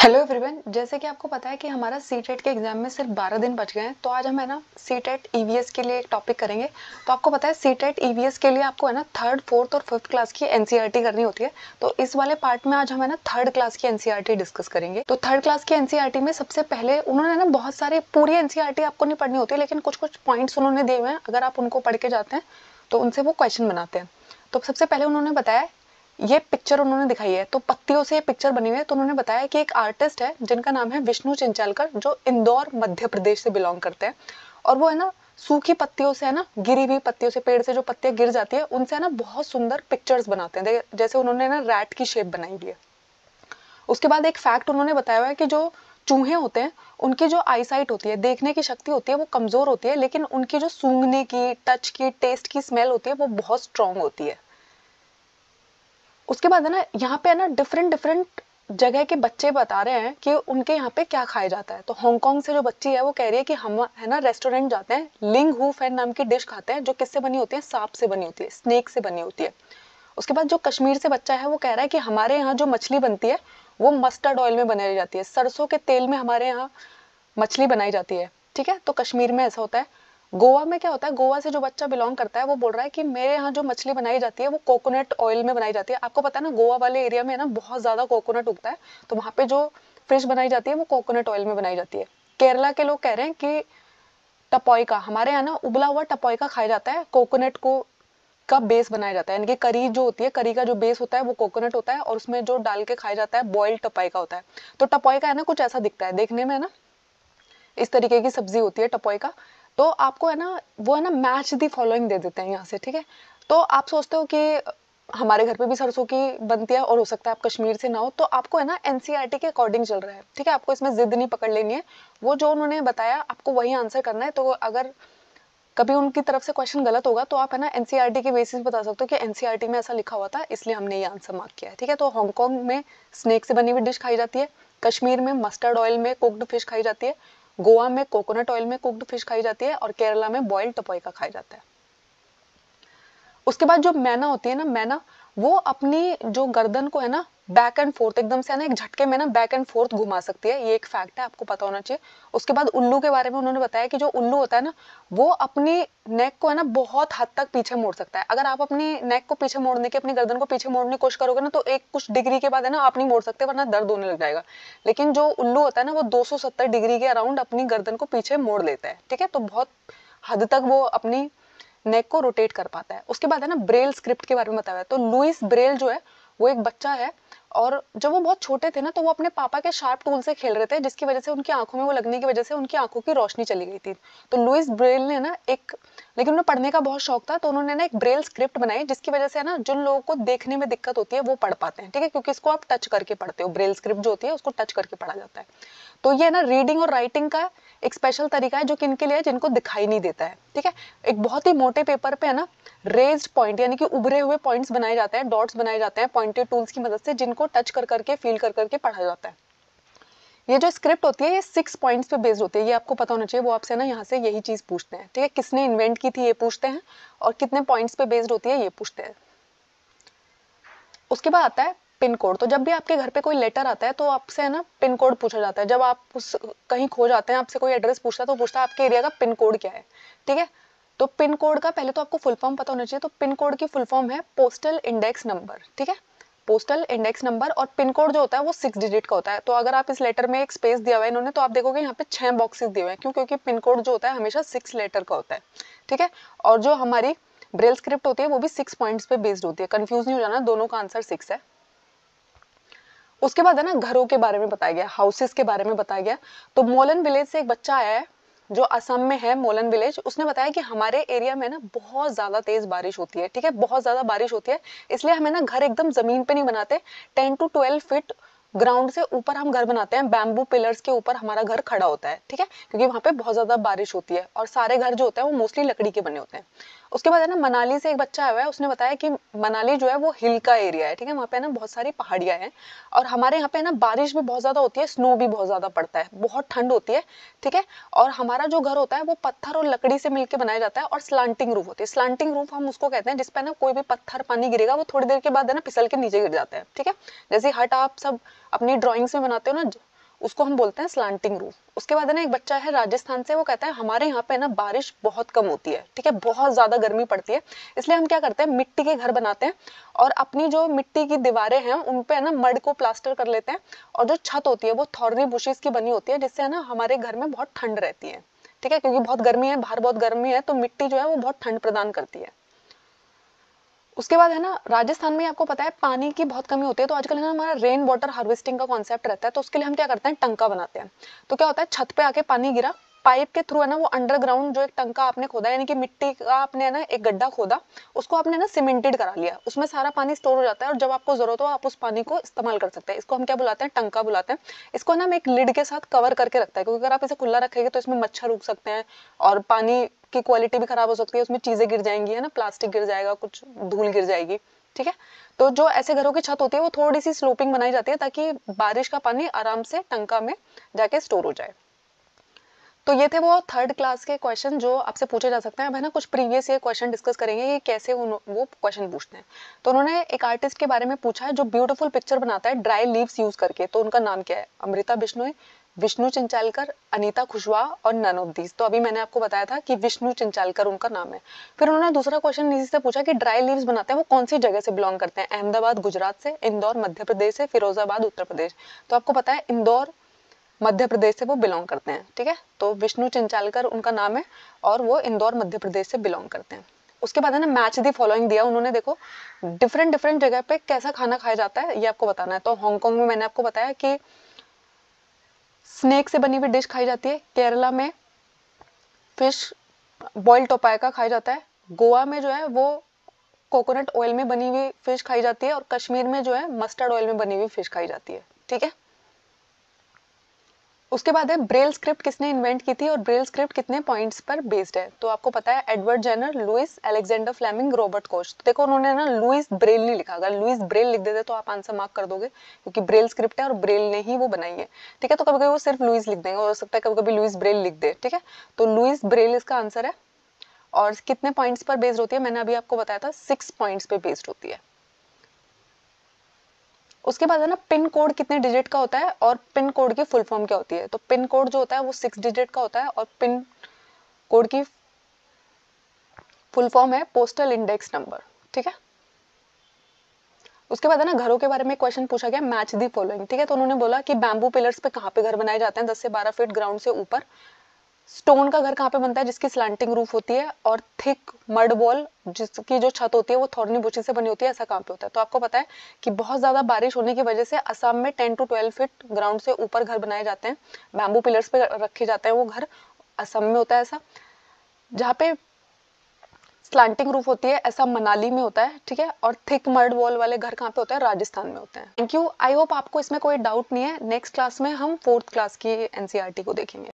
Hello everyone, जैसे कि आपको पता है कि हमारा सीटेट के एग्जाम में सिर्फ 12 दिन बच गए हैं। तो आज हम है ना सीटेट ईवीएस के लिए एक टॉपिक करेंगे। तो आपको पता है सीटेट ईवीएस के लिए आपको है ना थर्ड, फोर्थ और फिफ्थ क्लास की एनसीईआरटी करनी होती है। तो इस वाले पार्ट में आज हम है ना थर्ड क्लास की एनसीईआरटी डिस्कस करेंगे। तो थर्ड क्लास की एनसीईआरटी में सबसे पहले उन्होंने ना बहुत सारे, पूरी एनसीईआरटी आपको नहीं पढ़नी होती है, लेकिन कुछ कुछ पॉइंट्स उन्होंने दिए हुए हैं। अगर आप उनको पढ़ के जाते हैं तो उनसे वो क्वेश्चन बनाते हैं। तो सबसे पहले उन्होंने बताया, ये पिक्चर उन्होंने दिखाई है तो पत्तियों से ये पिक्चर बनी हुई है। तो उन्होंने बताया कि एक आर्टिस्ट है जिनका नाम है विष्णु चिंचलकर, जो इंदौर मध्य प्रदेश से बिलोंग करते हैं। और वो है ना सूखी पत्तियों से, है ना गिरी हुई पत्तियों से, पेड़ से जो पत्तियां गिर जाती है उनसे है ना बहुत सुंदर पिक्चर्स बनाते हैं। जैसे उन्होंने ना रैट की शेप बनाई हुई है। उसके बाद एक फैक्ट उन्होंने बताया हुआ है कि जो चूहे होते हैं उनकी जो आईसाइट होती है, देखने की शक्ति होती है, वो कमजोर होती है, लेकिन उनकी जो सूंघने की, टच की, टेस्ट की स्मेल होती है वो बहुत स्ट्रांग होती है। उसके बाद है ना यहाँ पे है ना डिफरेंट डिफरेंट जगह के बच्चे बता रहे हैं कि उनके यहाँ पे क्या खाया जाता है। तो हांगकांग से जो बच्ची है वो कह रही है कि हम है ना रेस्टोरेंट जाते हैं, लिंग हू फैन नाम की डिश खाते हैं, जो किससे बनी होती है, सांप से बनी होती है, स्नेक से बनी होती है। उसके बाद जो कश्मीर से बच्चा है वो कह रहा है कि हमारे यहाँ जो मछली बनती है वो मस्टर्ड ऑयल में बनाई जाती है, सरसों के तेल में हमारे यहाँ मछली बनाई जाती है। ठीक है, तो कश्मीर में ऐसा होता है। गोवा में क्या होता है, गोवा से जो बच्चा बिलोंग करता है वो बोल रहा है कि मेरे यहाँ जो मछली बनाई जाती है वो कोकोनट ऑयल में बनाई जाती है। आपको पता है ना गोवा वाले एरिया में ना बहुत ज्यादा कोकोनट उगता है, तो वहां पे जो फिश बनाई जाती है वो कोकोनट ऑयल में बनाई जाती है। केरला के लोग कह रहे हैं कि टपोइका, हमारे यहाँ ना उबला हुआ टपोइका खाया जाता है, कोकोनट को का बेस बनाया जाता है। यानी कि करी जो होती है, करी का जो बेस होता है वो कोकोनट होता है, और उसमें जो डाल के खाया जाता है बॉइल्ड टपोइका होता है। तो टपोइका है ना कुछ ऐसा दिखता है देखने में, है ना इस तरीके की सब्जी होती है टपोई का। तो आपको है ना वो है ना मैच दी फॉलोइंग दे देते हैं यहाँ से। ठीक है, तो आप सोचते हो कि हमारे घर पे भी सरसों की बनती है और हो सकता है आप कश्मीर से ना हो, तो आपको है ना एनसीईआरटी के अकॉर्डिंग चल रहा है। ठीक है, आपको इसमें जिद नहीं पकड़ लेनी है, वो जो उन्होंने बताया आपको वही आंसर करना है। तो अगर कभी उनकी तरफ से क्वेश्चन गलत होगा तो आप है ना एनसीईआरटी के बेसिस बता सकते हो कि एनसीईआरटी में ऐसा लिखा हुआ था इसलिए हमने ये आंसर मार्क किया है। ठीक है, तो हांगकांग में स्नेक से बनी हुई डिश खाई जाती है, कश्मीर में मस्टर्ड ऑयल में कुक्ड फिश खाई जाती है, गोवा में कोकोनट ऑयल में कुक्ड फिश खाई जाती है, और केरला में बॉइल्ड टपोइका खाया जाता है। उसके बाद जो मैना होती है ना, मैना वो अपनी जो गर्दन को है ना बैक एंड फोर्थ एकदम से है ना एक झटके में ना बैक एंड फोर्थ घुमा सकती है। ये एक फैक्ट है, आपको पता होना चाहिए। उसके बाद उल्लू के बारे में उन्होंने बताया कि जो उल्लू होता है ना वो अपनी नेक को है ना बहुत हद तक पीछे मोड़ सकता है। अगर आप अपनी नेक को पीछे मोड़ने की, अपनी गर्दन को पीछे मोड़ने की कोशिश करोगे ना तो एक कुछ डिग्री के बाद है ना आप नहीं मोड़ सकते, वरना दर्द होने लग जाएगा। लेकिन जो उल्लू होता है ना वो 270 डिग्री के अराउंड अपनी गर्दन को पीछे मोड़ लेता है। ठीक है, तो बहुत हद तक वो अपनी नेक को रोटेट कर पाता है। उसके बाद है ना ब्रेल स्क्रिप्ट के बारे में बताया है। तो लुइस ब्रेल जो है वो एक बच्चा है, और जब वो बहुत छोटे थे ना तो वो अपने पापा के शार्प टूल से खेल रहे थे, जिसकी वजह से उनकी आंखों में वो लगने की वजह से उनकी आंखों की रोशनी चली गई थी। तो लुइस ब्रेल ने ना एक, लेकिन उन्हें पढ़ने का बहुत शौक था, तो उन्होंने ना एक ब्रेल स्क्रिप्ट बनाई, जिसकी वजह से ना जिन लोगों को देखने में दिक्कत होती है वो पढ़ पाते हैं। ठीक है, क्योंकि इसको आप टच करके पढ़ते हो, ब्रेल स्क्रिप्ट जो होती है उसको टच करके पढ़ा जाता है। तो ये ना रीडिंग और राइटिंग का एक स्पेशल तरीका है जो किनके लिए है, जिनको दिखाई नहीं देता है। ठीक है, एक बहुत ही मोटे पेपर पे है ना रेज्ड पॉइंट यानी कि उभरे हुए पॉइंट्स बनाए जाते हैं, डॉट्स बनाए जाते हैं पॉइंटेड टूल्स की मदद से, जिनको टच कर करके फील कर करके पढ़ा जाता है। ये जो स्क्रिप्ट होती है ये 6 पॉइंट्स पे बेस्ड होती है, ये आपको पता होना चाहिए। वो आपसे ना यहाँ से यही चीज पूछते हैं। ठीक है, किसने इन्वेंट की थी ये पूछते हैं, और कितने पॉइंट्स पे बेस्ड होती है ये पूछते हैं। उसके बाद आता है पिन कोड। तो जब भी आपके घर पे कोई लेटर आता है तो आपसे है ना पिन कोड पूछा जाता है। जब आप उस कहीं खो जाते हैं, आपसे कोई एड्रेस पूछता है तो पूछता है आपके एरिया का पिन कोड क्या है। ठीक है, तो पिन कोड का पहले तो आपको फुल फॉर्म पता होना चाहिए। तो पिन कोड की फुल फॉर्म है पोस्टल इंडेक्स नंबर। ठीक है, पोस्टल इंडेक्स नंबर। और पिन कोड जो होता है वो 6 डिजिट का होता है। तो अगर आप इस लेटर में एक स्पेस दिया हुआ है इन्होंने, तो आप देखोगे यहाँ पे 6 बॉक्सेस दिए हुए हैं। क्यों? क्योंकि पिन कोड जो होता है हमेशा 6 लेटर का होता है। ठीक है, और जो हमारी ब्रेल स्क्रिप्ट होती है वो भी 6 पॉइंट्स पे बेस्ड होती है। कंफ्यूज नहीं हो जाना, दोनों का आंसर 6 है। उसके बाद है ना घरों के बारे में बताया गया, हाउसेस के बारे में बताया गया। तो मोलन विलेज से एक बच्चा आया है जो असम में है, मोलन विलेज। उसने बताया कि हमारे एरिया में ना बहुत ज्यादा तेज बारिश होती है। ठीक है, बहुत ज्यादा बारिश होती है, इसलिए हमें ना घर एकदम जमीन पे नहीं बनाते, 10 to 12 फीट ग्राउंड से ऊपर हम घर बनाते हैं, बैम्बू पिलर्स के ऊपर हमारा घर खड़ा होता है। ठीक है, क्योंकि वहां पे बहुत ज्यादा बारिश होती है, और सारे घर जो होते हैं वो मोस्टली लकड़ी के बने होते हैं। उसके बाद है ना मनाली से एक बच्चा आया है, उसने बताया कि मनाली जो है वो हिल का एरिया है। ठीक है, वहाँ पे ना बहुत सारी पहाड़ियां हैं, और हमारे यहाँ पे ना बारिश भी बहुत ज्यादा होती है, स्नो भी बहुत ज्यादा पड़ता है, बहुत ठंड होती है। ठीक है, और हमारा जो घर होता है वो पत्थर और लकड़ी से मिलकर बनाया जाता है, और स्लांटिंग रूफ होती है। स्लांटिंग रूफ हम उसको कहते हैं जिसपे ना कोई भी पत्थर पानी गिरेगा वो थोड़ी देर के बाद है ना फिसल के नीचे गिर जाता है। ठीक है, जैसे हट आप सब अपनी ड्राइंग्स में बनाते हो ना, उसको हम बोलते हैं स्लांटिंग रूफ। उसके बाद है ना एक बच्चा है राजस्थान से, वो कहता है हमारे यहाँ पे ना बारिश बहुत कम होती है, ठीक है, बहुत ज्यादा गर्मी पड़ती है, इसलिए हम क्या करते हैं मिट्टी के घर बनाते हैं और अपनी जो मिट्टी की दीवारें हैं उन पे है ना मड को प्लास्टर कर लेते हैं और जो छत होती है वो थॉर्नी बुशेस की बनी होती है, जिससे है ना हमारे घर में बहुत ठंड रहती है, ठीक है, क्योंकि बहुत गर्मी है, बाहर बहुत गर्मी है, तो मिट्टी जो है वो बहुत ठंड प्रदान करती है। उसके बाद है ना राजस्थान में आपको पता है पानी की बहुत कमी होती है, तो आजकल है ना हमारा रेन वाटर हार्वेस्टिंग का कॉन्सेप्ट रहता है, तो उसके लिए हम क्या करते हैं टंका बनाते हैं। तो क्या होता है छत पे आके पानी गिरा, पाइप के थ्रू है ना वो अंडरग्राउंड जो एक टंका आपने खोदा, यानी कि मिट्टी का आपने है ना एक गड्ढा खोदा, उसको आपने ना सीमेंटेड करा लिया, उसमें सारा पानी स्टोर हो जाता है और जब आपको जरूरत हो आप उस पानी को इस्तेमाल कर सकते हैं। इसको हम क्या बुलाते हैं टंका बुलाते हैं। इसको ना हम एक लिड के साथ कवर करके रखता है, क्योंकि अगर आप इसे खुला रखेंगे तो इसमें मच्छर उग सकते हैं और पानी की क्वालिटी भी खराब हो सकती है, उसमें चीजें गिर जाएंगी, है ना, प्लास्टिक गिर जाएगा, कुछ धूल गिर जाएगी, ठीक है। तो जो ऐसे घरों की छत होती है वो थोड़ी सी स्लोपिंग बनाई जाती है ताकि बारिश का पानी आराम से टंका में जाके स्टोर हो जाए। तो ये थे वो थर्ड क्लास के क्वेश्चन जो आपसे पूछे जा सकते हैं। अब है ना कुछ प्रीवियस ये क्वेश्चन डिस्कस करेंगे कि कैसे वो क्वेश्चन पूछते हैं। तो उन्होंने एक आर्टिस्ट के बारे में पूछा है जो ब्यूटीफुल पिक्चर बनाता है ड्राई लीव्स यूज करके, तो उनका नाम क्या है? अमृता बिश्नोई, विष्णु चिंचालकर, अनीता खुशवाहा और नन ऑफ दीज। तो अभी मैंने आपको बताया था कि विष्णु चिंचालकर उनका नाम है। फिर उन्होंने दूसरा क्वेश्चन इसी से पूछा कि ड्राई लीव्स बनाते हैं वो कौन सी जगह से बिलोंग करते हैं? अहमदाबाद गुजरात से, इंदौर मध्य प्रदेश से, फिरोजाबाद उत्तर प्रदेश। तो आपको पता है इंदौर मध्य प्रदेश से वो बिलोंग करते हैं, ठीक है। तो विष्णु चिंचालकर उनका नाम है और वो इंदौर मध्य प्रदेश से बिलोंग करते हैं। उसके बाद है ना मैच दी फॉलोइंग दिया उन्होंने, देखो डिफरेंट डिफरेंट जगह पे कैसा खाना खाया जाता है ये आपको बताना है। तो हांगकांग में मैंने आपको बताया कि स्नेक से बनी हुई डिश खाई जाती है, केरला में फिश बॉइल्ड टोपायका खाया जाता है, गोवा में जो है वो कोकोनट ऑयल में बनी हुई फिश खाई जाती है और कश्मीर में जो है मस्टर्ड ऑयल में बनी हुई फिश खाई जाती है, ठीक है। उसके बाद है ब्रेल स्क्रिप्ट किसने इन्वेंट की थी और ब्रेल स्क्रिप्ट कितने पॉइंट्स पर बेस्ड है? तो आपको पता है Edward Jenner, Louis Alexander Fleming, Robert Koch. तो देखो उन्होंने ना लुइस ब्रेल नहीं लिखा, अगर लुइस ब्रेल लिख देते तो आप आंसर मार्क कर दोगे, क्योंकि ब्रेल स्क्रिप्ट है और ब्रेल ने ही वो बनाई है, ठीक है। तो कभी कभी वो सिर्फ लुइस लिख देंगे, हो सकता है कभी कभी लुइस ब्रेल लिख दे, ठीक है। तो लुइस ब्रेल इसका आंसर है। और कितने पॉइंट्स पर बेस्ड होती है? मैंने अभी आपको बताया था 6 पॉइंट्स पे बेस्ड होती है। उसके बाद है ना पिन कोड कितने डिजिट का होता है और पिन कोड की फुल फॉर्म क्या होती है? तो पिन कोड जो होता है वो 6 डिजिट का होता है और पिन कोड की फुल फॉर्म है पोस्टल इंडेक्स नंबर, ठीक है। उसके बाद है ना घरों के बारे में क्वेश्चन पूछा गया मैच दी फॉलोइंग, ठीक है। तो उन्होंने बोला कि बैम्बू पिलर्स पे कहाँ पे घर बनाए जाते हैं 10 से 12 फीट ग्राउंड से ऊपर, स्टोन का घर कहाँ पे बनता है जिसकी स्लांटिंग रूफ होती है, और थिक मड वॉल जिसकी जो छत होती है वो थॉर्नी बुशी से बनी होती है, ऐसा कहाँ पे होता है? तो आपको पता है कि बहुत ज्यादा बारिश होने की वजह से असम में 10 to 12 फीट ग्राउंड से ऊपर घर बनाए जाते हैं, बैम्बू पिलर्स पे रखे जाते हैं वो घर, असम में होता है ऐसा। जहाँ पे स्लांटिंग रूफ होती है ऐसा मनाली में होता है, ठीक है। और थिक मड वॉल वाले घर कहाँ पे होते हैं? राजस्थान में होते हैं। थैंक यू, आई होप आपको इसमें कोई डाउट नहीं है। नेक्स्ट क्लास में हम 4th क्लास की एनसीईआरटी को देखेंगे।